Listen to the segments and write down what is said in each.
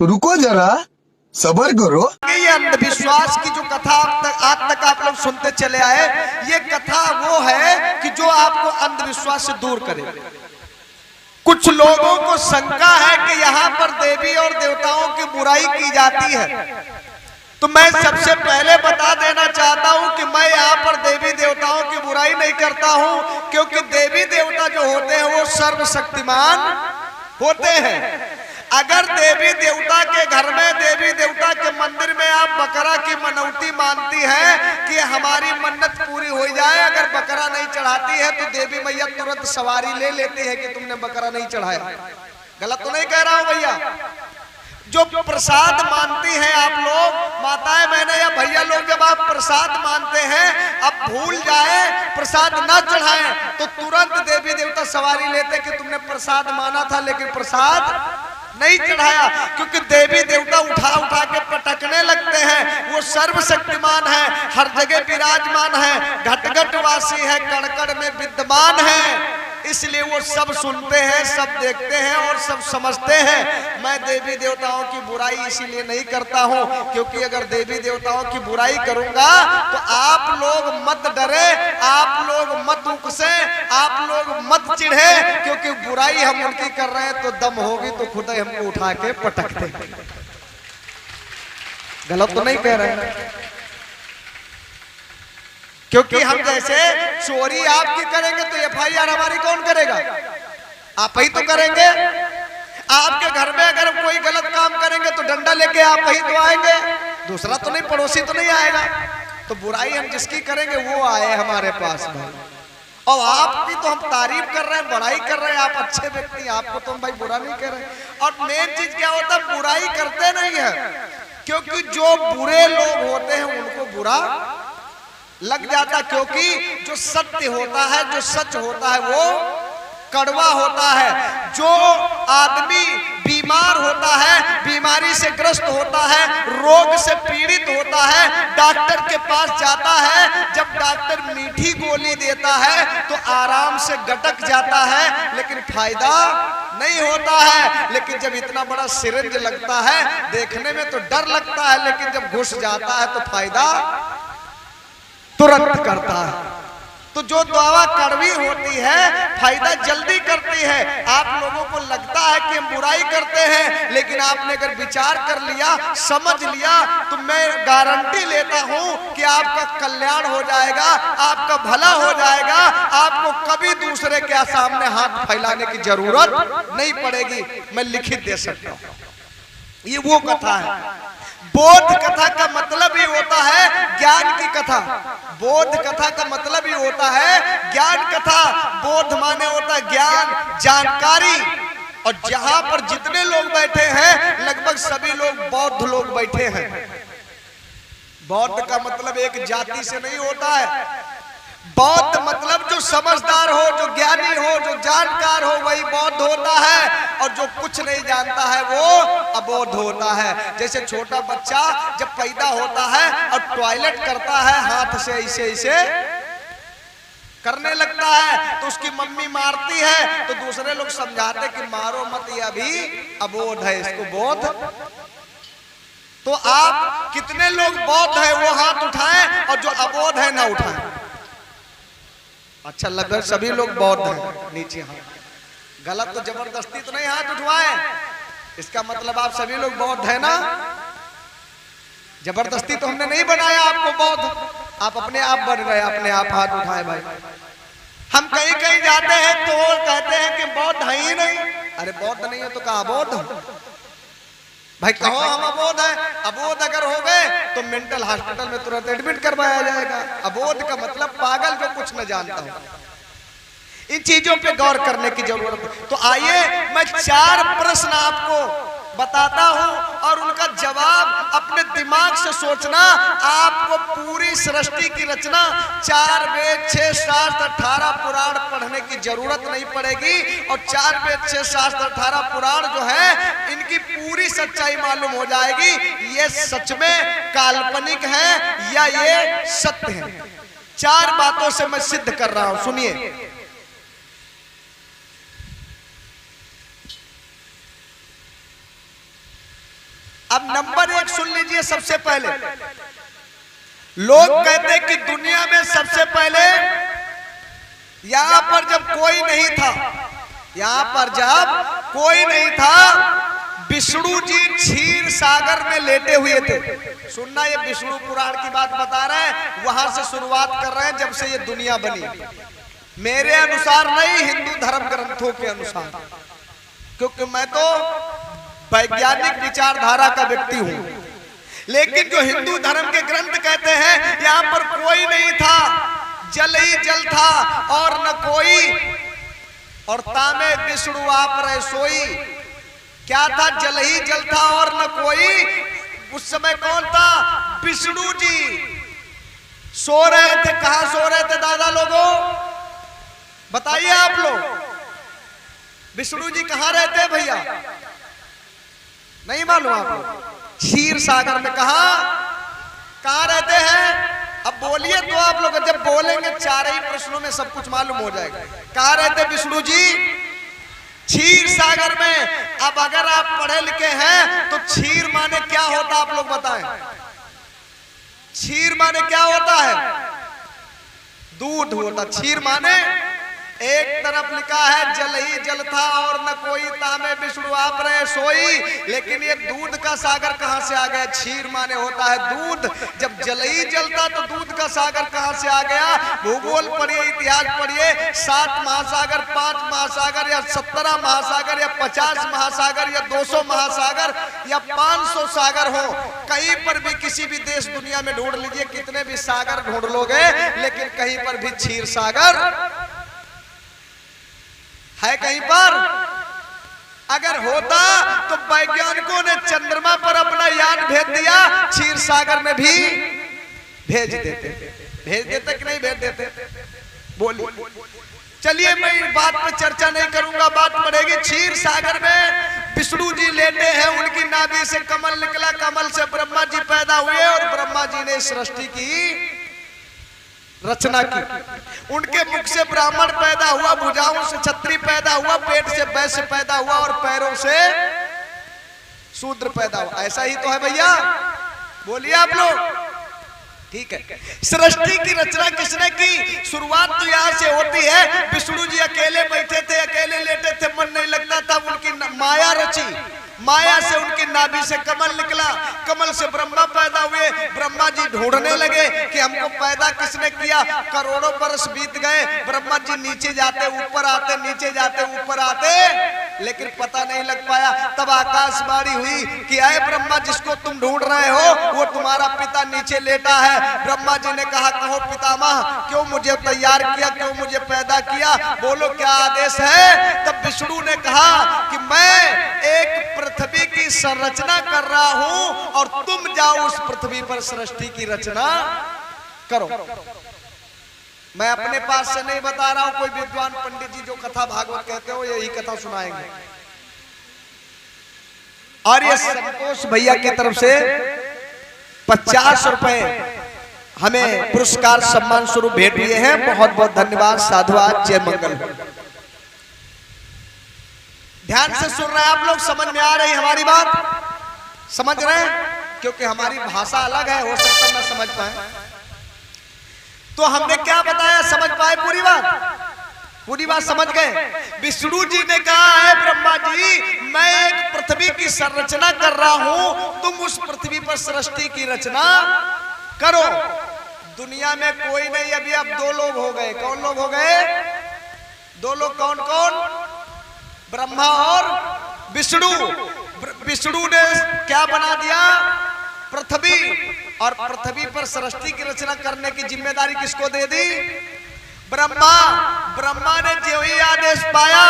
रुको जरा, सबर करो। ये अंधविश्वास की जो कथा आज तक आप लोग सुनते चले आए, ये कथा वो है कि जो आपको अंधविश्वास से दूर करे। कुछ लोगों को शंका है कि यहाँ पर देवी और देवताओं की बुराई की जाती है, तो मैं सबसे पहले बता देना चाहता हूँ कि मैं यहाँ पर देवी देवताओं की बुराई नहीं करता हूँ, क्योंकि देवी देवता जो होते हैं वो सर्वशक्तिमान होते हैं। अगर देवी देवता के घर में, देवी देवता के मंदिर में आप बकरा की मनौती मानती हैं कि हमारी मन्नत पूरी हो जाए, अगर बकरा नहीं चढ़ाती है तो देवी मैया तुरंत सवारी ले लेती है कि तुमने बकरा नहीं चढ़ाया। गलत तो नहीं कह रहा हूं भैया? जो प्रसाद मानती हैं आप लोग, माताएं बहनें या भैया लोग, जब आप प्रसाद मानते हैं, अब भूल जाए प्रसाद ना चढ़ाएं तो तुरंत देवी देवता सवारी लेते कि तुमने प्रसाद माना था लेकिन प्रसाद नहीं चढ़ाया, क्योंकि देवी देवता उठा उठा के पटकने लगते हैं। वो सर्वशक्तिमान है, हर जगह विराजमान है, घट घट वासी है, कण कण में विद्यमान है, इसलिए वो सब सुनते हैं, सब देखते हैं और सब समझते हैं। मैं देवी देवताओं की बुराई इसीलिए नहीं करता हूं, क्योंकि अगर देवी देवताओं की बुराई करूंगा तो आप लोग मत डरे, आप लोग मत उकसे, आप लोग मत चिढ़े, क्योंकि बुराई हम उनकी कर रहे हैं तो दम होगी तो खुद ही हमको उठा के पटकते हैं। गलत तो नहीं कह रहे? क्योंकि हम जैसे चोरी आपकी करेंगे तो एफआईआर हमारी कौन करेगा? आप ही तो करेंगे। आपके घर में अगर कोई गलत काम करेंगे तो डंडा लेके आप ही तो आएंगे, दूसरा तो नहीं, पड़ोसी तो नहीं आएगा। तो बुराई हम जिसकी करेंगे वो आए हमारे पास भाई। और आपकी तो हम तारीफ कर रहे हैं, बड़ाई कर रहे हैं, आप अच्छे व्यक्ति, आपको तो हम भाई बुरा नहीं कर रहे। और मेन चीज क्या होता है, बुराई करते नहीं है, क्योंकि जो बुरे लोग होते हैं उनको बुरा लग जाता, क्योंकि जो सत्य होता है, जो सच होता है वो कड़वा होता है। जो आदमी बीमार होता है, बीमारी से ग्रस्त होता है, रोग से पीड़ित होता है, डॉक्टर के पास जाता है, जब डॉक्टर मीठी गोली देता है तो आराम से गटक जाता है, लेकिन फायदा नहीं होता है। लेकिन जब इतना बड़ा सिरिंज लगता है, देखने में तो डर लगता है, लेकिन जब घुस जाता है तो फायदा तुरंत करता है। तो जो दवा कड़वी होती है फायदा जल्दी करती है। आप लोगों को लगता है कि हम बुराई करते हैं, लेकिन आपने अगर विचार कर लिया, समझ लिया, तो मैं गारंटी लेता हूं कि आपका कल्याण हो जाएगा, आपका भला हो जाएगा, आपको कभी दूसरे के सामने हाथ फैलाने की जरूरत नहीं पड़ेगी। मैं लिखित दे सकता हूं। ये वो कथा है। बोध कथा का मतलब ही होता है ज्ञान की कथा। बोध कथा का मतलब ही होता है ज्ञान कथा। बोध माने होता है ज्ञान, जानकारी। और जहां पर जितने लोग बैठे हैं लगभग सभी लोग बौद्ध लोग बैठे हैं। बौद्ध का मतलब एक जाति से नहीं होता है। बौद्ध मतलब जो समझदार हो, जो ज्ञानी हो, जो जानकार हो, वही बौद्ध होता है। और जो कुछ नहीं जानता है वो अबोध होता है। जैसे छोटा बच्चा जब पैदा होता है और टॉयलेट करता है, हाथ से ऐसे ऐसे करने लगता है, तो उसकी मम्मी मारती है, तो दूसरे लोग समझाते कि मारो मत, ये अभी अबोध है, इसको बोध। तो आप कितने लोग बौद्ध है वो हाथ उठाएं, और जो अबोध है ना उठाएं। अच्छा, लगभग सभी लोग बौद्ध हैं, नीचे हाथ। गलत तो जबरदस्ती तो नहीं हाथ उठवाएं, इसका मतलब आप सभी लोग बौद्ध है ना। जबरदस्ती तो हमने नहीं बनाया आपको बौद्ध, आप अपने आप बन गए, अपने आप हाथ उठाए भाई। हम कहीं कहीं जाते हैं तो कहते हैं कि बौद्ध है ही नहीं। अरे बौद्ध नहीं है तो कहा अबोध भाई? कहो हम अबोध है। अबोध अगर हो गए तो मेंटल हॉस्पिटल में तुरंत एडमिट करवाया जाएगा। अबोध का मतलब पागल, जो कुछ न जानता हो। इन चीजों पे गौर करने की जरूरत है। तो आइए मैं 4 प्रश्न आपको बताता हूं और उनका जवाब अपने दिमाग से सोचना। आपको पूरी सृष्टि की रचना 4 वेद 6 शास्त्र 18 पुराण पढ़ने की जरूरत नहीं पड़ेगी। और 4 वेद 6 शास्त्र 18 पुराण जो है, इनकी पूरी सच्चाई मालूम हो जाएगी। ये सच में काल्पनिक है या ये सत्य है। 4 बातों से मैं सिद्ध कर रहा हूं, सुनिए। अब नंबर 1 सुन लीजिए। सबसे पहले लोग कहते कि दुनिया में सबसे पहले यहां पर जब कोई नहीं था, यहां पर जब कोई नहीं था, विष्णु जी क्षीर सागर में लेटे हुए थे। सुनना, ये विष्णु पुराण की बात बता रहे हैं, वहां से शुरुआत कर रहे हैं जब से ये दुनिया बनी। मेरे अनुसार नहीं, हिंदू धर्म ग्रंथों के अनुसार, क्योंकि मैं तो वैज्ञानिक विचारधारा का व्यक्ति हूं। लेकिन जो हिंदू धर्म के ग्रंथ कहते हैं यहां पर कोई नहीं था, जल ही जल था और न कोई, और तामे विष्णु आप रहे सोई। क्या था? जल ही जल था और न कोई। उस समय कौन था? विष्णु जी सो रहे थे। कहां सो रहे थे दादा लोगों, बताइए आप लोग। विष्णु जी कहां रहते हैं भैया? नहीं मालूम आपको? क्षीर सागर में। कहां रहते हैं? अब बोलिए तो आप लोग, जब बोलेंगे चार ही प्रश्नों में सब कुछ मालूम हो जाएगा। कहां रहते विष्णु जी? क्षीर सागर में। अब अगर आप पढ़े लिखे हैं तो क्षीर माने क्या होता आप लोग बताएं? क्षीर माने क्या होता है? दूध होता। क्षीर माने एक तरफ लिखा है जल ही जल था और न कोई, तामे विष्णु आप रहे सोई। लेकिन ये दूध का सागर कहां से आ गया? क्षीर माने होता है दूध। जब जल ही जलता तो दूध का सागर कहां से आ गया? भूगोल पढ़िए, इतिहास पढ़िए। 7 महासागर, 5 महासागर या 17 महासागर या 50 महासागर या 200 महासागर या 500 सागर हो, कहीं पर भी किसी भी देश दुनिया में ढूंढ लीजिए, कितने भी सागर ढूंढ लोगे, लेकिन कहीं पर भी क्षीर सागर है कहीं पर? अगर होता तो वैज्ञानिकों ने चंद्रमा पर अपना यान भेज दिया, क्षीर सागर में भी भेज देते। भेज देते कि नहीं भेज देते? बोलिए। चलिए, मैं बात पे चर्चा नहीं करूंगा, बात बढ़ेगी। क्षीर सागर में विष्णु जी लेटे हैं, उनकी नाभि से कमल निकला, कमल से ब्रह्मा जी पैदा हुए और ब्रह्मा जी ने सृष्टि की रचना की। उनके मुख से ब्राह्मण पैदा हुआ, भुजाओं से क्षत्रिय पैदा हुआ, पेट से वैश्य पैदा हुआ और पैरों से शूद्र पैदा हुआ। ऐसा ही तो है भैया, बोलिए आप लोग। ठीक है। सृष्टि की रचना किसने की? शुरुआत तो यहां से होती है। विष्णु जी अकेले बैठे थे, अकेले लेटे थे, मन नहीं लगता था, उनकी माया रची। माया से उनकी नाभि से कमल निकला, कमल से ब्रह्मा पैदा हुए। ब्रह्मा जी ढूंढने लगे कि हमको पैदा किसने किया। करोड़ों बरस बीत गए, ब्रह्मा जी नीचे जाते ऊपर आते, नीचे जाते ऊपर आते, लेकिन पता नहीं लग पाया। तब आकाशवाणी हुई कि आए ब्रह्मा, जिसको तुम ढूंढ रहे हो वो तुम्हारा पिता नीचे लेटा है। ब्रह्मा जी ने कहा, कहो पितामह, क्यों मुझे तैयार किया, क्यों मुझे पैदा किया, बोलो क्या आदेश है। तब विष्णु ने कहा कि मैं एक पृथ्वी की संरचना कर रहा हूं और तुम जाओ उस पृथ्वी पर सृष्टि की रचना करो। मैं अपने पास से नहीं बता रहा हूं, कोई विद्वान पंडित जी जो कथा भागवत कहते हो यही कथा सुनाएंगे। और ये संतोष भैया की तरफ से 50 रुपए हमें पुरस्कार सम्मान स्वरूप भेंट हुए हैं। बहुत बहुत धन्यवाद, साधुवाद, जय मंगल। ध्यान से सुन रहे हैं आप लोग? समझ में आ रही हमारी बात? समझ रहे हैं? क्योंकि हमारी भाषा अलग है, हो सकता है ना समझ पाए। तो हमने क्या बताया, समझ पाए पूरी बात? पूरी बात समझ गए? विष्णु जी ने कहा है ब्रह्मा जी, मैं एक पृथ्वी की संरचना कर रहा हूं, तुम उस पृथ्वी पर सृष्टि की रचना करो। दुनिया में कोई नहीं, अभी अब 2 लोग हो गए। कौन लोग हो गए? 2 लोग। कौन कौन? ब्रह्मा और विष्णु। विष्णु ने क्या बना दिया? पृथ्वी। और पृथ्वी पर सृष्टि की रचना करने की जिम्मेदारी किसको दे दी? ब्रह्मा। ब्रह्मा ने जो ही आदेश पाया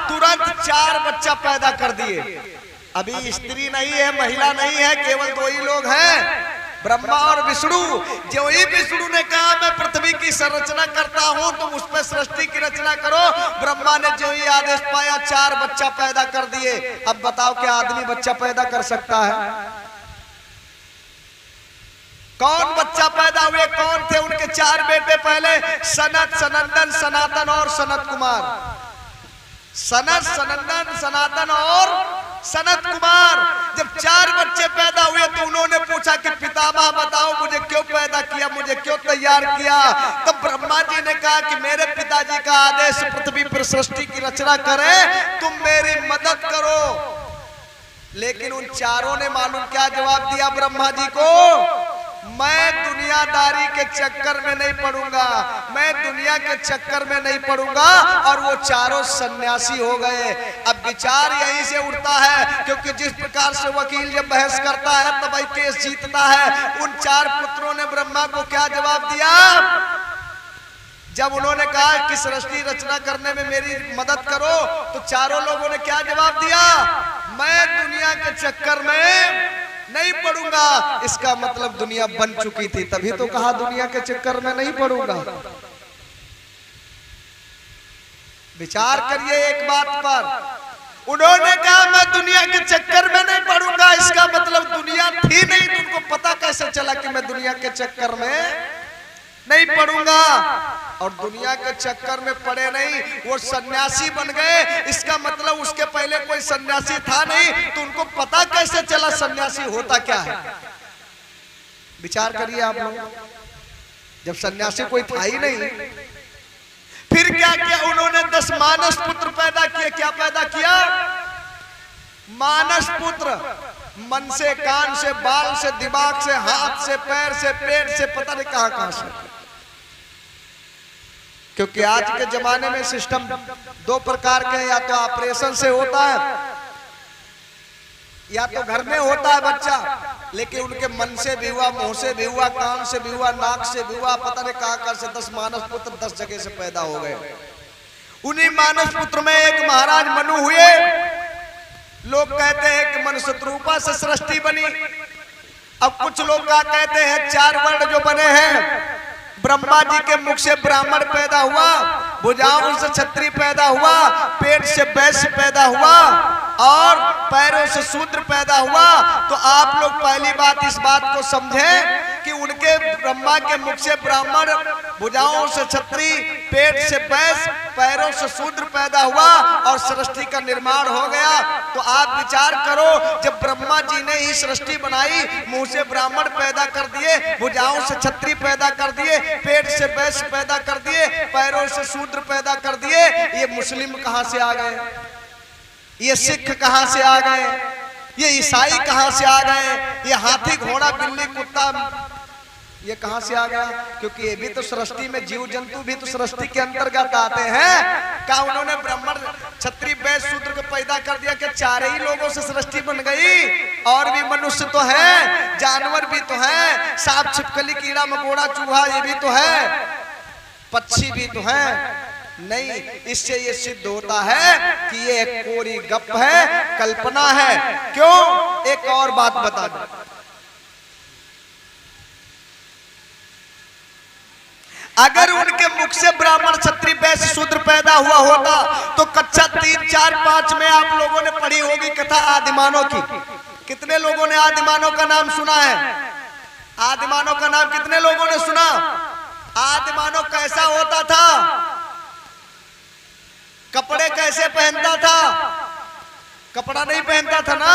तुरंत 4 बच्चा पैदा कर दिए। अभी स्त्री नहीं है, महिला नहीं है, केवल 2 ही लोग हैं, ब्रह्मा और विष्णु। जो ही विष्णु ने कहा मैं पृथ्वी की संरचना करता हूं, तुम उस पर सृष्टि की रचना करो, ब्रह्मा ने जो ही आदेश पाया 4 बच्चा पैदा कर दिए। अब बताओ क्या आदमी बच्चा पैदा कर सकता है? कौन बच्चा पैदा हुए? कौन थे उनके 4 बेटे? पहले सनत, सनंदन, सनातन और सनत कुमार। सनत, सनंदन, सनातन और सनत कुमार। जब 4 बच्चे बच्चे पैदा हुए तो उन्होंने पूछा कि पितामह बताओ मुझे क्यों पैदा किया, मुझे क्यों तैयार किया। तब ब्रह्मा जी ने कहा कि मेरे पिताजी का आदेश पृथ्वी पर सृष्टि की रचना करें, तुम मेरी मदद करो। लेकिन उन चारों ने मालूम क्या जवाब दिया ब्रह्मा जी को, मैं दुनियादारी के चक्कर में नहीं पड़ूंगा, मैं दुनिया के चक्कर में नहीं पड़ूंगा। और वो चारों सन्यासी हो गए। अब विचार यहीं से उठता है, क्योंकि जिस प्रकार से वकील जब बहस करता है तब वही केस जीतता है। उन चार पुत्रों ने ब्रह्मा को क्या जवाब दिया जब उन्होंने कहा कि सृष्टि रचना करने में मेरी मदद करो, तो चारों लोगों ने क्या जवाब दिया, मैं दुनिया के चक्कर में नहीं पड़ूंगा। इसका मतलब दुनिया बन चुकी थी, तभी तो कहा दुनिया के चक्कर में नहीं पड़ूंगा। विचार करिए एक बात पर, उन्होंने कहा मैं दुनिया के चक्कर में नहीं पड़ूंगा, इसका मतलब दुनिया थी नहीं, तुमको पता कैसे चला कि मैं दुनिया के चक्कर में नहीं पड़ूंगा। और दुनिया के चक्कर में पड़े नहीं, वो सन्यासी बन गए, इसका मतलब उसके पहले कोई सन्यासी था नहीं, तो उनको पता कैसे चला सन्यासी होता क्या है। विचार करिए आप लोग, जब सन्यासी कोई था ही नहीं, फिर क्या किया उन्होंने 10 मानस पुत्र पैदा किए। क्या पैदा किया, मानस पुत्र। मन से, कान से, बाल से, दिमाग से, हाथ से, पैर से, पेट से, पता नहीं कहां से। क्योंकि आज के जमाने में सिस्टम 2 प्रकार के हैं, या तो ऑपरेशन से होता है या तो घर में होता है बच्चा, लेकिन उनके मन से भी हुआ, मुंह से भी हुआ, कान से भी हुआ, नाक से भी हुआ, पता नहीं कहां से 10 मानस पुत्र 10 जगह से पैदा हो गए। उन्हीं मानस पुत्र में एक महाराज मनु हुए। लोग कहते हैं कि मनुष्य रूपा से सृष्टि बनी। अब कुछ लोग क्या कहते हैं, 4 वर्ण जो बने हैं, ब्रह्मा जी के मुख से ब्राह्मण पैदा हुआ, भुजाओं से क्षत्रिय पैदा हुआ, पेट से वैश्य पैदा हुआ और पैरों से शूद्र पैदा हुआ। तो आप लोग पहली बात इस बात को समझें कि उनके ब्रह्मा के मुख से ब्राह्मण, भुजाओं से क्षत्रिय, पेट से वैश्य, पैरों से शूद्र पैदा हुआ और सृष्टि का निर्माण हो गया। तो आप विचार करो, जब ब्रह्मा जी ने ही सृष्टि बनाई, मुंह से ब्राह्मण पैदा कर दिए, भुजाओं से क्षत्रिय पैदा कर दिए, पेट से वैश्य पैदा कर दिए, पैरों से शूद्र पैदा कर दिए, ये मुस्लिम कहां से आ गए, ये सिख कहां से आ गए, ये ईसाई कहां से आ गए, ये हाथी घोड़ा बिल्ली कुत्ता ये कहां से आ गया? क्योंकि ये भी तो सृष्टि में, जीव जंतु भी तो सृष्टि के अंतर्गत आते हैं। क्या उन्होंने ब्राह्मण क्षत्रिय वैश्य शूद्र को पैदा कर दिया कि 4 ही लोगों से सृष्टि बन गई? और भी मनुष्य तो है, जानवर भी तो है, सांप छिपकली कीड़ा मकोड़ा चूहा ये भी तो है, पक्षी भी तो है। नहीं, इससे ये सिद्ध होता है कि ये एक कोरी गप है, कल्पना है। क्यों? एक और बात बता दूं, अगर उनके मुख से ब्राह्मण क्षत्रिय वैश्य शूद्र पैदा हुआ होता तो कक्षा 3, 4, 5 में आप लोगों ने पढ़ी होगी कथा आदिमानव की। कितने लोगों ने आदिमानव का नाम सुना है? आदिमानव का नाम कितने लोगों ने सुना? आदिमानव कैसा होता था? कपड़े कैसे पहनता था? कपड़ा नहीं पहनता था ना,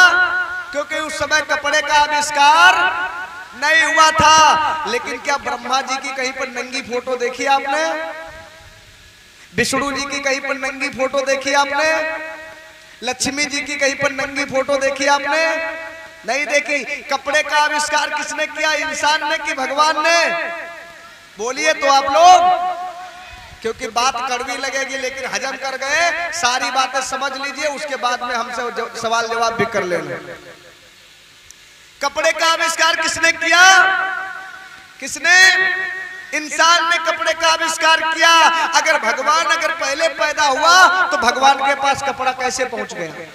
क्योंकि उस समय कपड़े का आविष्कार नहीं हुआ था। लेकिन क्या ब्रह्मा जी की कहीं पर नंगी फोटो देखी आपने? विष्णु जी की कहीं पर नंगी फोटो देखी आपने? लक्ष्मी जी की कहीं पर नंगी फोटो देखी आपने? नहीं देखी। कपड़े का आविष्कार किसने किया? इंसान ने कि भगवान ने? बोलिए तो आप लोग, क्योंकि बात कड़वी लगेगी लेकिन हजम कर गए। सारी बातें समझ लीजिए, उसके बाद में हमसे सवाल जवाब भी कर लेना। कपड़े का आविष्कार किसने किया? किसने? इंसान ने कपड़े का आविष्कार किया। अगर भगवान पहले पैदा हुआ तो भगवान के पास कपड़ा कैसे पहुंच गया?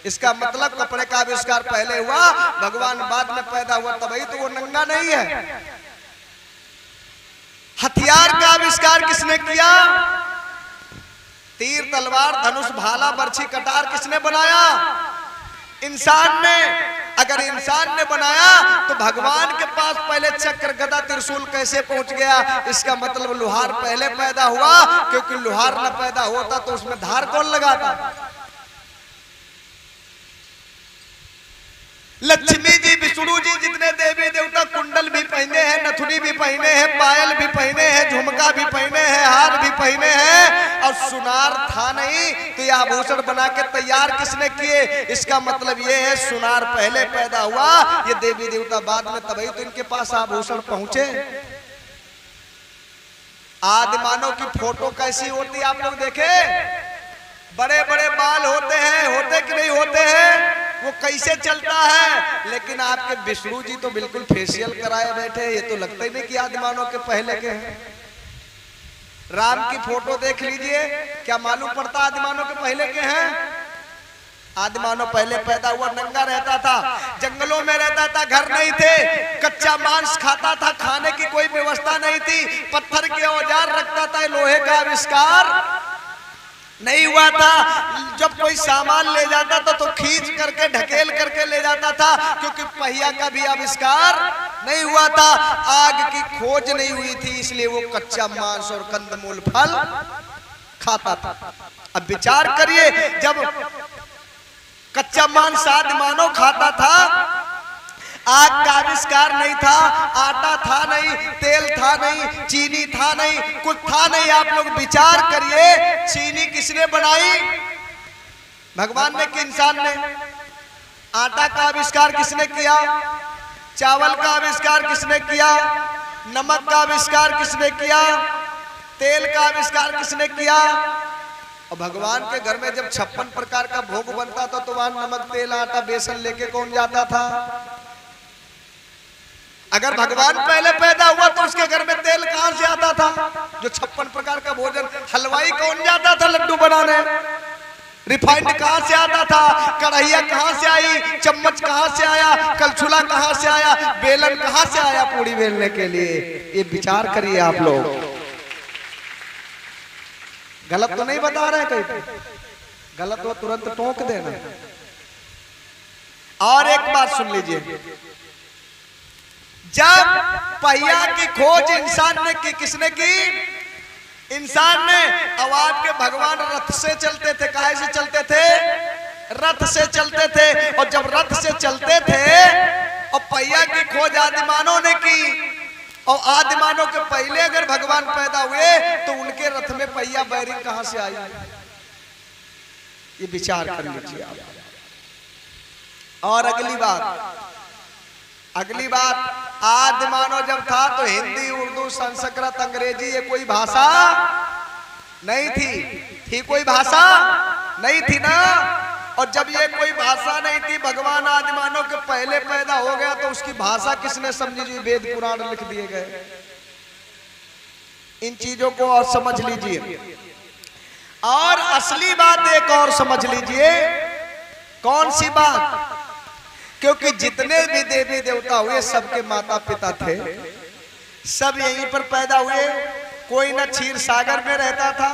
इसका मतलब कपड़े का आविष्कार पहले हुआ, भगवान बाद में पैदा हुआ, तभी तो वो नंगा नहीं है। हथियार का आविष्कार किसने किया? तीर, तलवार, धनुष, भाला, बर्छी, कटार किसने बनाया? इंसान ने। अगर इंसान ने बनाया तो भगवान के पास पहले चक्र, गदा, त्रिशूल कैसे पहुंच गया? इसका मतलब लोहार पहले पैदा हुआ, क्योंकि लोहार न पैदा होता तो उसमें धार कौन लगाता? लक्ष्मी जी पहने हैं, पायल भी पहने हैं, झुमका भी पहने हैं, हार भी पहने हैं, और सुनार था नहीं तो ये आभूषण बना के तैयार किसने किए? इसका मतलब ये है सुनार पहले पैदा हुआ, ये देवी देवता बाद में, तभी तो इनके पास आभूषण पहुंचे। आदि मानव की फोटो कैसी होती है आप लोग देखे? बड़े बड़े बाल होते हैं, होते कि नहीं होते हैं? वो कैसे चलता है? लेकिन आपके विष्णु जी तो बिल्कुल फेशियल कराए बैठे, ये तो लगता ही नहीं कि आदि मानव के पहले के हैं। राम की फोटो देख लीजिए, क्या मालूम पड़ता आदि मानव के पहले के हैं? आदि मानव पहले पैदा हुआ नंगा रहता था, जंगलों में रहता था, घर नहीं थे, कच्चा मांस खाता था, खाने की कोई व्यवस्था नहीं थी, पत्थर के औजार रखता था, लोहे का आविष्कार नहीं हुआ था। जब कोई सामान ले जाता था तो खींच करके ढकेल करके ले जाता था, क्योंकि पहिया का भी आविष्कार नहीं हुआ था, आग की खोज नहीं हुई थी, इसलिए वो कच्चा मांस और कंदमूल फल खाता था। अब विचार करिए, जब कच्चा मांस आदि मानव खाता था, आग का आविष्कार नहीं था, आटा था नहीं, तेल था नहीं, चीनी था नहीं, कुछ था नहीं। आप लोग विचार करिए, चीनी किसने बनाई? भगवान ने कि इंसान ने? आटा का आविष्कार किसने किया? चावल का आविष्कार किसने किया? नमक का आविष्कार किसने किया? तेल का आविष्कार किसने किया? और भगवान के घर में जब 56 प्रकार का भोग बनता था तो वहां नमक, तेल, आटा, बेसन लेके कौन जाता था? अगर भगवान पहले पैदा हुआ तो उसके घर में तेल कहां से आता था? जो 56 प्रकार का भोजन, हलवाई कौन जाता था लड्डू बनाने? रिफाइंड कहां से आता था? कढ़ैया कहां से आई? चम्मच कहां से आया? कलछुला कहां से आया? बेलन कहां से आया पूड़ी बेलने के लिए? ये विचार करिए आप लोग। गलत तो नहीं बता रहे कहीं? गलत हो तुरंत टोक देना। और एक बात सुन लीजिए, जब पहिया की खोज इंसान ने की, किसने की? इंसान ने। अब आपके भगवान रथ से चलते थे, काहे से चलते थे? रथ से चलते थे। और जब रथ से चलते थे और पहिया की खोज आदिमानव ने की, और आदिमानव के पहले अगर भगवान पैदा हुए तो उनके रथ में पहिया बैरिंग कहां से आई? ये विचार कर लीजिए आप। और अगली बात, आदि मानव जब था तो हिंदी, उर्दू, संस्कृत, अंग्रेजी ये कोई भाषा नहीं थी कोई भाषा नहीं थी ना। और जब ये कोई भाषा नहीं थी, भगवान आदि मानव के पहले पैदा हो गया तो उसकी भाषा किसने समझी? जी वेद पुराण लिख दिए गए। इन चीजों को और समझ लीजिए। और असली बात एक और समझ लीजिए। कौन सी बात? क्योंकि जितने भी देवी देवता हुए सबके माता पिता थे, सब यहीं पर पैदा हुए। कोई ना क्षीर सागर में रहता था,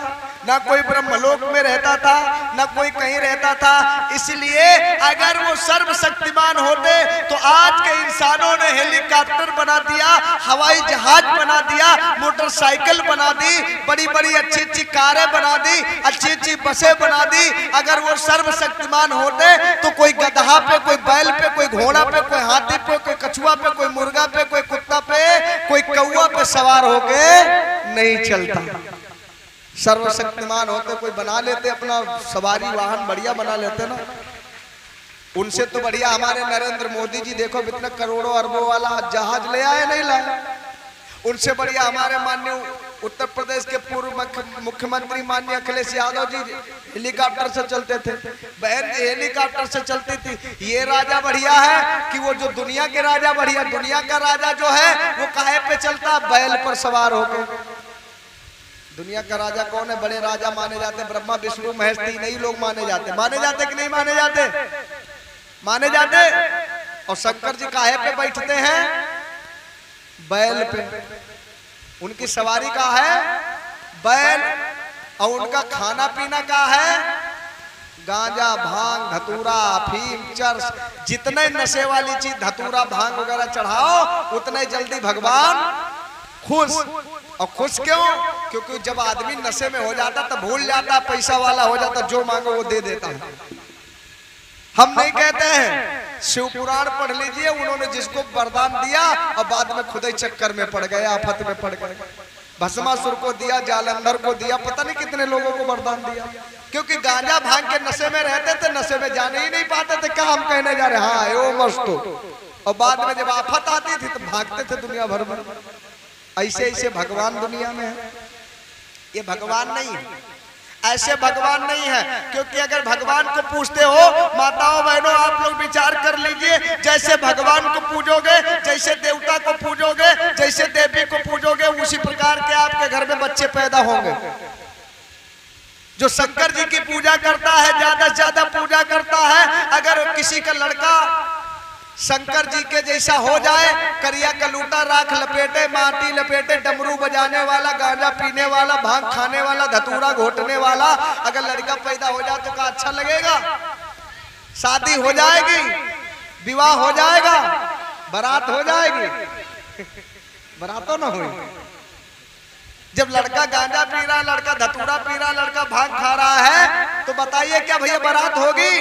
ना कोई ब्रह्मलोक में रहता था, ना कोई कहीं रहता था। इसलिए अगर वो सर्वशक्तिमान होते तो आज के इंसानों ने हेलीकॉप्टर बना दिया, हवाई जहाज बना दिया, मोटरसाइकिल बना दी, बड़ी बड़ी अच्छी अच्छी कारें बना दी, अच्छी अच्छी बसें बना दी। अगर वो सर्वशक्तिमान होते तो कोई गधा पे, कोई बैल पे, कोई घोड़ा पे, कोई हाथी पे, कोई कछुआ पे, कोई मुर्गा पे, कोई कुत्ता पे, कोई कौवा पे सवार होके नहीं चलता। सर्वशक्तिमान होते कोई बना लेते अपना सवारी वाहन, बढ़िया बना लेते ना। उनसे तो बढ़िया हमारे नरेंद्र मोदी जी देखो कितने करोड़ों अरबों वाला जहाज ले आए, नहीं लाए। उनसे बढ़िया हमारे माननीय उत्तर प्रदेश के पूर्व मुख्यमंत्री माननीय अखिलेश यादव जी हेलीकॉप्टर से चलते थे, बहन हेलीकॉप्टर से चलती थी। ये राजा बढ़िया है कि वो जो दुनिया के राजा बढ़िया, दुनिया का राजा जो है वो काहे पे चलता? बैल पर सवार होकर। दुनिया का राजा कौन है? बड़े राजा माने जाते, ब्रह्मा विष्णु महेश, तीन ही लोग माने जाते कि नहीं माने जाते? माने जाते। और शंकर जी काहे पे बैठते हैं? बैल पे। उनकी सवारी का है बैल। और उनका खाना पीना का है गांजा, भांग, धतूरा, अफीम, चरस, जितने नशे वाली चीज धतूरा, भांग वगैरह चढ़ाओ उतने जल्दी भगवान खुश। और खुश क्यों? क्योंकि जब आदमी नशे में हो जाता तो भूल जाता, पैसा वाला हो जाता, जो मांगो वो दे देता है। हम नहीं कहते हैं शिव पुराण पढ़ लीजिए, उन्होंने जिसको वरदान दिया और बाद में खुद ही चक्कर में पड़ गए, आफत में पड़ गए। भस्मासुर को दिया, जालंधर को दिया, पता नहीं कितने लोगों को वरदान दिया, क्योंकि गांजा भांग के नशे में रहते थे, नशे में जाने ही नहीं पाते थे। क्या हम कहने जा रहे, हाँ वो मस्त हो, और बाद में जब आफत आती थी तो भागते थे दुनिया भर में। ऐसे ऐसे भगवान दुनिया में है, ये भगवान नहीं है, ऐसे भगवान नहीं है। क्योंकि अगर भगवान को पूछते हो, माताओं बहनों आप लोग विचार कर लीजिए, जैसे भगवान को पूजोगे, जैसे देवता को पूजोगे, जैसे देवी को पूजोगे, उसी प्रकार के आपके घर में बच्चे पैदा होंगे। जो शंकर जी की पूजा करता है, ज्यादा से ज्यादा पूजा करता है, अगर किसी का लड़का शंकर जी के जैसा हो जाए, करिया कलूटा राख लपेटे, माटी लपेटे, डमरू बजाने वाला, गांजा पीने वाला, भांग खाने वाला, धतूरा घोटने वाला, अगर लड़का पैदा हो जाए तो क्या अच्छा लगेगा? शादी हो जाएगी, विवाह हो जाएगा, बारात हो जाएगी, बारातों ना हुई। जब लड़का गांजा पी रहा, लड़का धतूरा पी रहा, लड़का भांग खा रहा है, तो बताइए क्या भैया बारात होगी?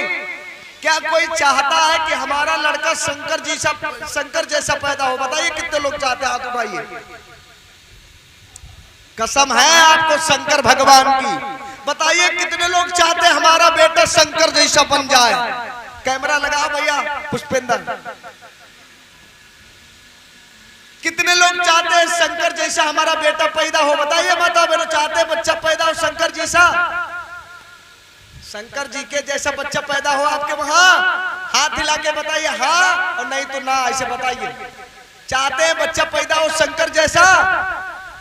क्या कोई चाहता है कि हमारा लड़का शंकर जैसा पैदा हो? बताइए कितने लोग चाहते हैं, हाथ उठाइए। कसम है आपको शंकर भगवान की, बताइए कितने लोग चाहते हैं हमारा बेटा शंकर जैसा बन जाए? कैमरा लगाओ भैया, पुष्पेंद्र। कितने लोग चाहते हैं शंकर जैसा हमारा बेटा पैदा हो? बताइए माता बहनों, चाहते हैं बच्चा पैदा हो शंकर जैसा? शंकर जी के जैसा बच्चा पैदा हो आपके वहां? हाथ हिला के बताइए हाँ, और नहीं तो ना, ऐसे बताइए। चाहते हैं बच्चा पैदा हो शंकर जैसा?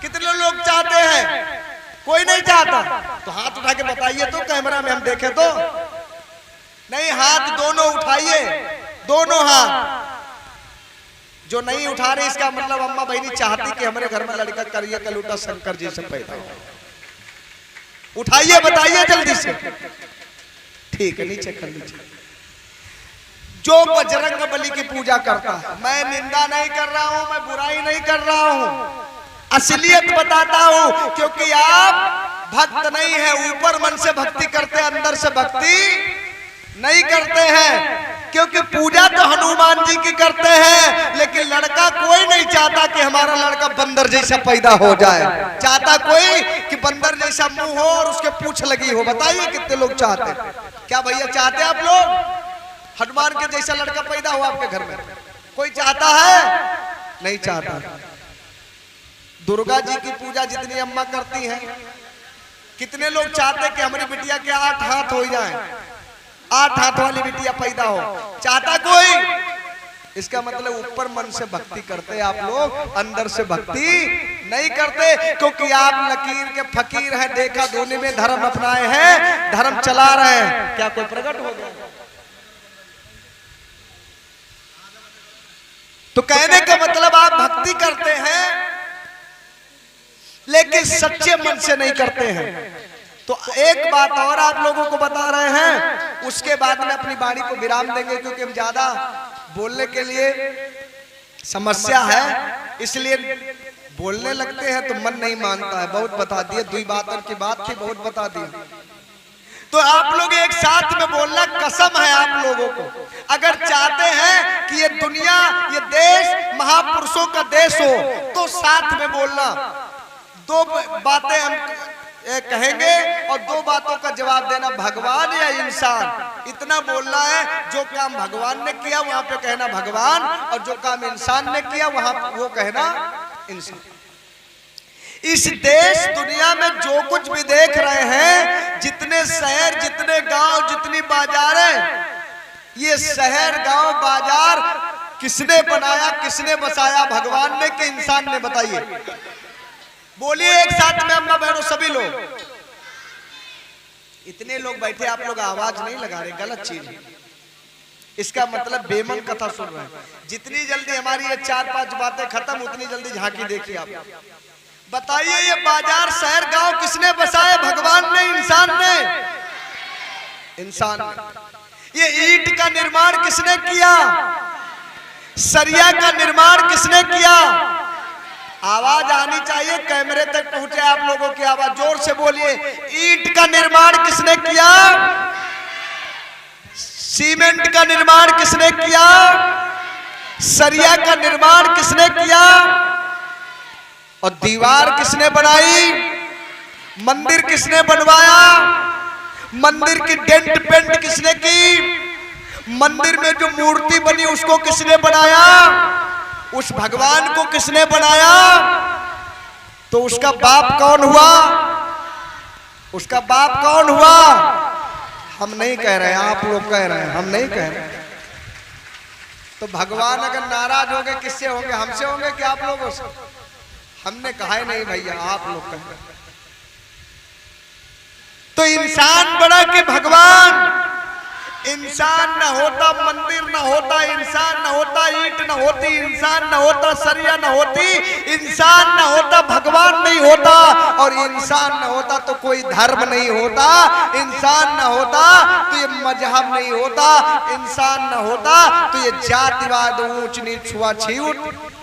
कितने लोग चाहते हैं? कोई नहीं चाहता, तो हाथ उठा के बताइए तो, कैमरा में हम देखें तो। नहीं, हाथ दोनों उठाइए, दोनों हाथ। जो नहीं उठा रहे इसका मतलब अम्मा बहनी चाहती कि हमारे घर में लड़का करिए कलूटा शंकर जी से पैदा हो। उठाइए, बताइए जल्दी से। ठीक है, नीचे कर लीजिए। जो बजरंग बली की पूजा करता है, मैं निंदा नहीं कर रहा हूं, मैं बुराई नहीं कर रहा हूं, असलियत बताता हूं, क्योंकि आप भक्त नहीं है, ऊपर मन से भक्ति करते हैं, अंदर से भक्ति नहीं करते हैं। क्योंकि पूजा तो हनुमान जी की करते हैं, लेकिन लड़का कोई नहीं चाहता कि हमारा लड़का बंदर जैसा पैदा हो जाए। चाहता कोई कि बंदर जैसा मुंह हो और उसके पूंछ लगी हो? बताइए कितने लोग चाहते हैं? क्या भैया चाहते हैं आप लोग हनुमान के जैसा लड़का पैदा हो आपके घर में? कोई चाहता है? नहीं चाहता। दुर्गा जी की पूजा जितनी अम्मा करती हैं, कितने लोग चाहते हैं कि हमारी बिटिया के 8 हाथ हो जाए, 8 हाथ वाली बिटिया पैदा हो? चाहता कोई? इसका मतलब ऊपर मन से भक्ति करते आप लोग, अंदर से भक्ति नहीं करते। क्योंकि आप लकीर के फकीर हैं, देखा धोनी में धर्म अपनाए हैं, धर्म चला रहे हैं। क्या कोई प्रकट हो गया? तो कहने का मतलब आप भक्ति करते हैं, लेकिन सच्चे मन से नहीं करते हैं। तो एक बात और आप लोगों को बता रहे हैं, उसके बाद में अपनी वाणी को विराम देंगे, क्योंकि हम ज्यादा बोलने के लिए समस्या है, इसलिए बोलने लगते हैं तो मन नहीं मानता है। बहुत बता दिए, 2 बातों की बात थी, बहुत बता दिए। तो आप लोग एक साथ में बोलना, कसम है आप लोगों को, अगर चाहते हैं कि ये दुनिया, ये देश महापुरुषों का देश हो, तो साथ में बोलना। 2 बातें हम कहेंगे और 2 बातों का जवाब देना, भगवान या इंसान। इतना बोलना है, जो काम भगवान ने किया वहां पे कहना भगवान, और जो काम इंसान ने किया वहां वो कहना इंसान। इस देश दुनिया में जो कुछ भी देख रहे हैं, जितने शहर, जितने गांव, जितनी बाजारें, ये शहर गांव बाजार किसने बनाया, किसने बसाया? भगवान ने कि इंसान ने? बताइए, बोलिए एक साथ में अम्मा बहनों सभी लोग। इतने लोग बैठे, आप लोग आवाज नहीं लगा रहे, गलत चीज है। इसका मतलब बेमन कथा सुन रहे हैं। जितनी जल्दी हमारी ये 4-5 बातें खत्म, उतनी जल्दी झांकी देखिए आप। बताइए, ये बाजार शहर गांव किसने बसाए? भगवान ने, इंसान ने? इंसान ने। ये ईंट का निर्माण किसने किया? सरिया का निर्माण किसने किया? आवाज आनी चाहिए, कैमरे तक पहुंचे आप लोगों की आवाज, जोर से बोलिए। ईंट का निर्माण किसने किया? सीमेंट का निर्माण किसने किया? सरिया का निर्माण किसने किया? और दीवार किसने बनाई? मंदिर किसने बनवाया? मंदिर की डेंट पेंट किसने की? मंदिर में जो मूर्ति बनी उसको किसने बनाया? उस भगवान को किसने बनाया? तो उसका बाप कौन हुआ? उसका बाप कौन हुआ? हम नहीं कह रहे हैं, आप लोग कह रहे हैं, हम नहीं कह रहे हैं। तो भगवान अगर नाराज होंगे किससे होंगे? हमसे होंगे कि आप लोगों से? हमने कहा ही नहीं भैया, आप लोग कह रहे हैं। तो इंसान बड़ा कि भगवान? इंसान न होता मंदिर न होता, इंसान न होता ईंट न होती, इंसान न होता सरिया न होती, इंसान न होता भगवान नहीं होता, और इंसान न होता तो कोई धर्म नहीं होता, इंसान न होता तो ये मजहब नहीं होता, इंसान न होता तो ये जातिवाद ऊंच नीच छुआछूत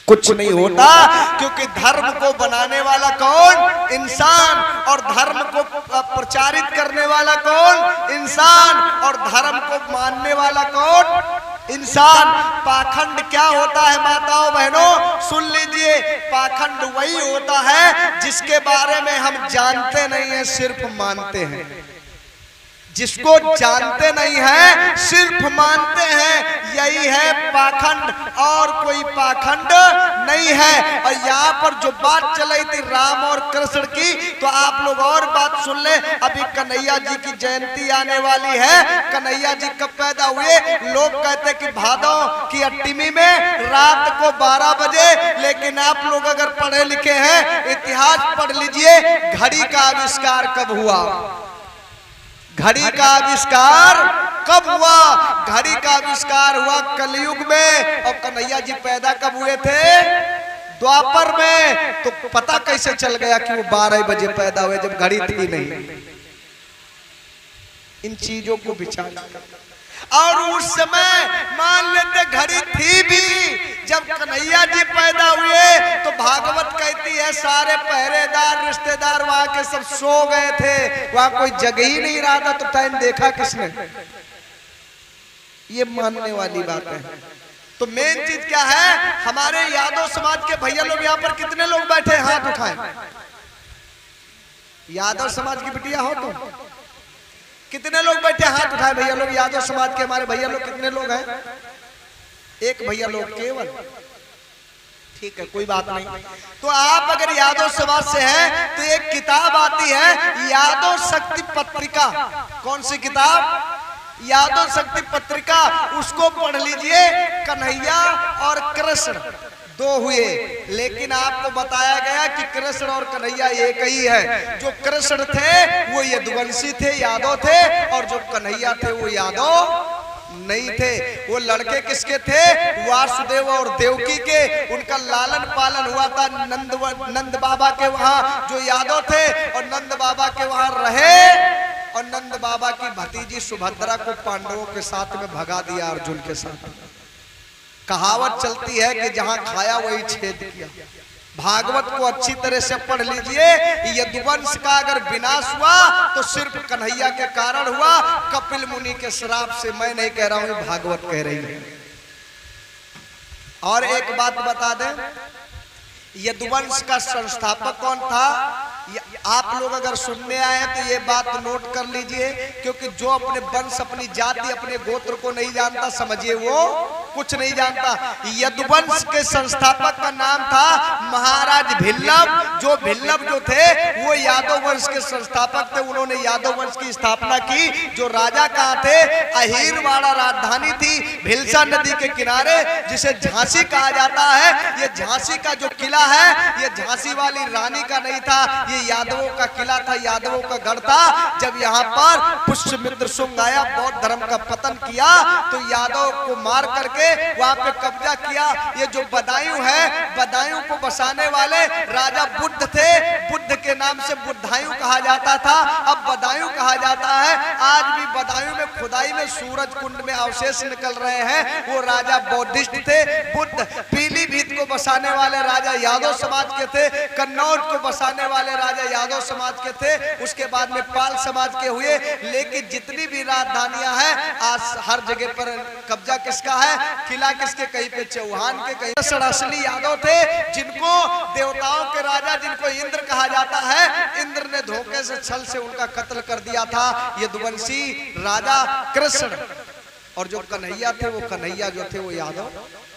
कुछ नहीं होता। क्योंकि धर्म को बनाने वाला कौन? इंसान। और धर्म को प्रचारित करने वाला कौन? इंसान। और धर्म को मानने वाला कौन? इंसान। पाखंड क्या होता है माताओं बहनों? सुन लीजिए, पाखंड वही होता है जिसके बारे में हम जानते नहीं है, सिर्फ मानते हैं। जिसको जानते नहीं है, सिर्फ मानते हैं, यही है पाखंड, और कोई पाखंड नहीं है। और यहाँ पर जो बात चल रही थी राम और कृष्ण की, तो आप लोग और बात सुन ले। अभी कन्हैया जी की जयंती आने वाली है। कन्हैया जी कब पैदा हुए? लोग कहते कि भादौ की अष्टमी में रात को 12 बजे। लेकिन आप लोग अगर पढ़े लिखे हैं, इतिहास पढ़ लीजिए, घड़ी का आविष्कार कब हुआ? घड़ी का आविष्कार कब हुआ? घड़ी का आविष्कार हुआ कलयुग में। और कन्हैया जी पैदा कब हुए थे? द्वापर में। तो पता कैसे चल गया कि वो 12 बजे पैदा हुए जब घड़ी थी नहीं? इन चीजों को विचार। और उस समय मान लेते घड़ी थी भी, जब कन्हैया जी पैदा हुए तो भागवत कहती है सारे पहरेदार रिश्तेदार वहां के सब सो गए थे, वहां कोई जग ही नहीं रहा था। तो टाइम देखा किसने? ये मानने वाली बात है। तो मेन चीज क्या है? हमारे यादव समाज के भैया लोग यहाँ पर कितने लोग बैठे? हाथ उठाएं। यादव समाज की बिटिया हो तो कितने लोग बैठे? हाथ उठाए भैया लोग। यादव समाज के हमारे भैया लोग कितने लोग हैं? एक भैया लोग केवल। ठीक है, कोई बात नहीं। तो आप अगर यादव समाज से हैं तो एक किताब आती है यादव शक्ति पत्रिका। कौन सी किताब? यादव शक्ति पत्रिका। उसको पढ़ लीजिए। कन्हैया और कृष्ण दो हुए, लेकिन आपको बताया गया कि कृष्ण और कन्हैया एक ही है। जो कृष्ण थे वो यदुवंशी थे, यादव थे, और जो कन्हैया थे वो यादव नहीं थे। वो लड़के किसके थे? वासुदेव और देवकी के। उनका लालन पालन हुआ था नंद बाबा के वहां, जो यादव थे, और नंद बाबा के वहां रहे। और नंद बाबा की भतीजी सुभद्रा को पांडवों के साथ में भगा दिया, अर्जुन के साथ। कहावत चलती है कि जहां खाया वही छेद किया। भागवत को अच्छी तरह से पढ़ लीजिए। यदुवंश का अगर विनाश हुआ तो सिर्फ कन्हैया के कारण हुआ, कपिल मुनि के श्राप से। मैं नहीं कह रहा हूं, भागवत कह रही है। और एक बात बता दें, यदुवंश का संस्थापक कौन था? आप लोग अगर सुनने आए तो ये बात नोट कर लीजिए, क्योंकि जो अपने वंश, अपनी जाति, अपने गोत्र को नहीं जानता, समझिए वो कुछ नहीं जानता। यदुवंश के संस्थापक का नाम था महाराज भिल्लभ। जो भिल्लभ जो थे वो यादव वंश के संस्थापक थे। उन्होंने यादव वंश की स्थापना की। जो राजा कहाँ थे? अहीरवाड़ा राजधानी थी, भिलसा नदी के किनारे, जिसे झांसी कहा जाता है। ये झांसी का जो किला है, ये झांसी वाली रानी का नहीं था, ये यादवों का किला था, यादवों का गढ़ था। जब यहाँ पर पुष्यमित्र शुंग आया, बौद्ध धर्म का पतन किया, तो यादव को मार करके वहां पे कब्जा किया। ये जो बदायूं है, बदायूं को बसाने वाले राजा बुद्ध थे। बुद्ध के नाम से बुद्धायूं कहा जाता था, अब बदायूं कहा जाता है। आज भी बदायूं में खुदाई में सूरज कुंड में अवशेष निकल रहे हैं। वो राजा बौद्धिस्ट थे। बुद्ध पीलीभीत को बसाने वाले राजा यादव समाज के थे, कन्नौज को बसाने वाले राजा यादव समाज के थे, उसके बाद में पाल समाज के हुए। लेकिन जितनी भी राजधानियां हैं आज हर जगह पर कब्जा किसका है, किला किसके, कहीं पे चौहान के, कहीं असली यादव थे जिनको देवताओं के राजा, जिनको इंद्र कहा जाता है, इंद्र ने धोखे से छल से उनका कत्ल कर दिया था यदुवंशी राजा कृष्ण। और जो कन्हैया थे वो कन्हैया जो थे वो यादव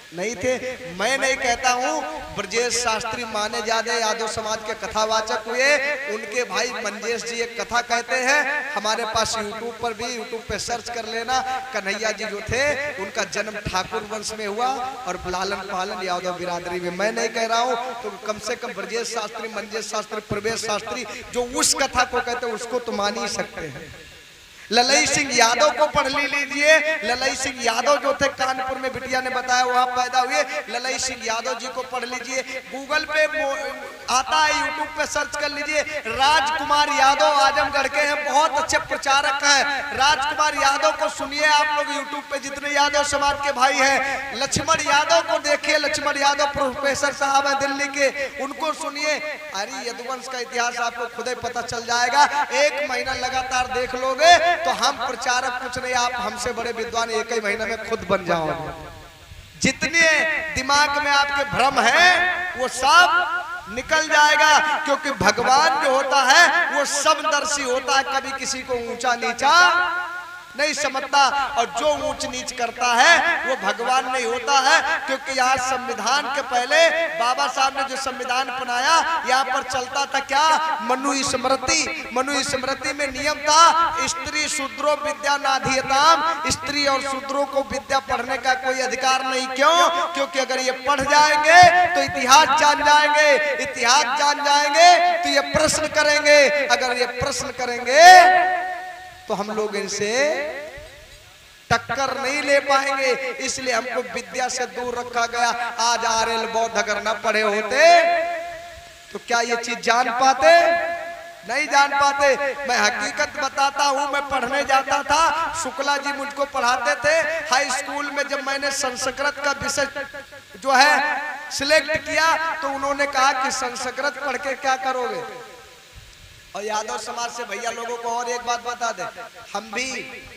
नहीं थे। मैं नहीं कहता हूँ, ब्रजेश शास्त्री माने जादे यादव समाज के कथावाचक हुए, उनके भाई मंजेश जी एक कथा कहते हैं, हमारे पास यूट्यूब पर भी, यूट्यूब पे सर्च कर लेना। कन्हैया जी जो थे उनका जन्म ठाकुर वंश में हुआ और लालन पालन यादव बिरादरी में। मैं नहीं कह रहा हूँ, तो कम से कम ब्रजेश शास्त्री, मंजेश शास्त्री, प्रवेश शास्त्री जो उस कथा को कहते हैं उसको तो मान ही सकते हैं। ललई सिंह यादव को पढ़ लीजिए। ललई सिंह यादव जो थे कानपुर में बिटिया ने बताया वहां पैदा हुए। ललई सिंह यादव जी को पढ़ लीजिए, गूगल पे आता है, यूट्यूब पे सर्च कर लीजिए। राजकुमार यादव आजमगढ़ के हैं, बहुत अच्छे प्रचारक हैं। राजकुमार यादव को सुनिए आप लोग यूट्यूब पे, जितने यादव समाज के भाई हैं। लक्ष्मण यादव को देखिए, लक्ष्मण यादव प्रोफेसर साहब है दिल्ली के, उनको सुनिए। अरे यदुवंश का इतिहास आपको खुद ही पता चल जाएगा, 1 महीना लगातार देख लोगे तो हम प्रचारक कुछ नहीं, आप हमसे बड़े विद्वान 1 ही महीने में खुद बन जाओगे। जितने दिमाग में आपके भ्रम है वो सब निकल जाएगा, क्योंकि भगवान जो होता है वो समदर्शी होता है, कभी किसी को ऊंचा नीचा नहीं समझता। और जो ऊंच नीच करता है वो भगवान नहीं होता है, क्योंकि आज संविधान के पहले बाबा साहब ने जो संविधान बनाया, यहाँ पर चलता था क्या, मनुस्मृति। मनुस्मृति में नियम था, स्त्री शूद्रो विद्या नाधीयताम, स्त्री और शूद्रों को विद्या पढ़ने का कोई अधिकार नहीं। क्यों? क्योंकि अगर ये पढ़ जाएंगे तो इतिहास जान जाएंगे, इतिहास जान जाएंगे तो ये प्रश्न करेंगे, अगर ये प्रश्न करेंगे तो हम लोग इनसे टक्कर नहीं ले पाएंगे। इसलिए हमको विद्या से दूर रखा गया। आज आर्य बौद्ध अगर न पढ़े होते तो क्या ये चीज जान पाते? नहीं जान पाते। मैं हकीकत बताता हूँ, मैं पढ़ने जाता था, शुक्ला जी मुझको पढ़ाते थे हाई स्कूल में। जब मैंने संस्कृत का विषय जो है सिलेक्ट किया तो उन्होंने कहा कि संस्कृत पढ़ के क्या करोगे। और यादव समाज से भैया लोगों को और एक बात बता दे, हम भी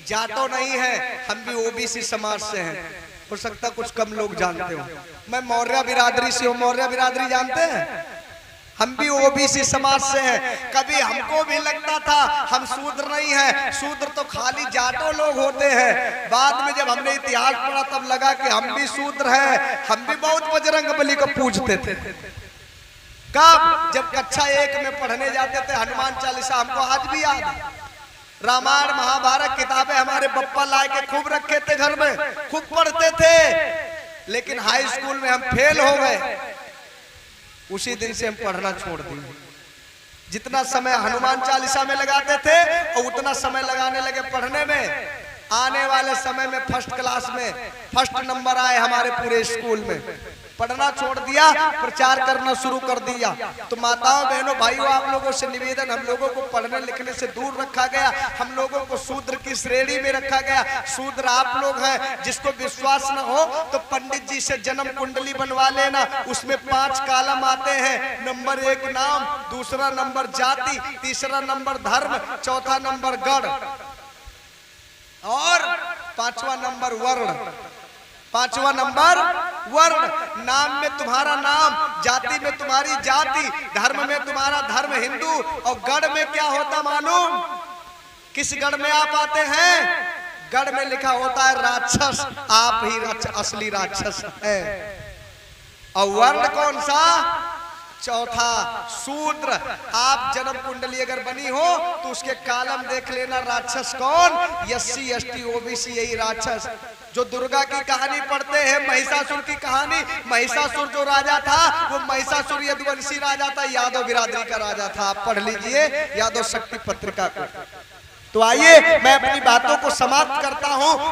जाटो नहीं है, हम भी ओबीसी समाज से हैं। हो सकता कुछ कम लोग जानते हो, मैं मौर्य बिरादरी से हूँ। मौर्य बिरादरी जानते हैं? हम भी ओबीसी समाज से हैं। कभी हमको भी लगता था हम शूद्र नहीं हैं, शूद्र तो खाली जाटो लोग होते हैं। बाद में जब हमने इतिहास पढ़ा तब लगा कि हम भी शूद्र हैं। हम भी बहुत बजरंगबली को पूजते थे। कब? जब कक्षा 1 में पढ़ने जाते थे, हनुमान चालीसा हमको आज भी याद है। रामायण महाभारत किताबें हमारे बप्पा लाए के खूब रखे थे घर में, खूब पढ़ते थे। लेकिन हाई स्कूल में हम फेल हो गए, उसी दिन से हम पढ़ना छोड़ दिए। जितना समय हनुमान चालीसा में लगाते थे और उतना समय लगाने लगे पढ़ने में। आने वाले समय में फर्स्ट क्लास में फर्स्ट नंबर आए हमारे पूरे स्कूल में। पढ़ना छोड़ दिया, प्रचार करना शुरू कर दिया। तो माताओं बहनों भाइयों, आप लोगों से निवेदन, हम लोगों को पढ़ने लिखने से दूर रखा गया, हम लोगों को शूद्र की श्रेणी में रखा गया। शूद्र आप लोग हैं। जिसको विश्वास न हो तो पंडित जी से जन्म कुंडली बनवा लेना, उसमें 5 कॉलम आते हैं। नंबर 1 नाम, दूसरा नंबर जाति, तीसरा नंबर धर्म, चौथा नंबर गण और 5वां नंबर वर्ण। 5वां नंबर वर्ण। नाम में तुम्हारा नाम, जाति में तुम्हारी जाति, धर्म में तुम्हारा धर्म हिंदू, और गढ़ में क्या होता मालूम? किस गढ़ में आप आते हैं? गढ़ में लिखा होता है राक्षस, आप ही असली राक्षस है। और वर्ण कौन सा? चौथा शूद्र। आप जन्म कुंडली अगर बनी हो तो उसके कॉलम देख लेना, राक्षस कौन? SC ST OBC, यही राक्षस। जो दुर्गा की कहानी पढ़ते हैं, महिषासुर की कहानी, महिषासुर जो राजा था वो महिषासुर यदुवंशी राजा था, यादव बिरादरी का राजा था। आप पढ़ लीजिए यादव शक्ति पत्रिका को। तो आइए मैं अपनी बातों को समाप्त करता हूं।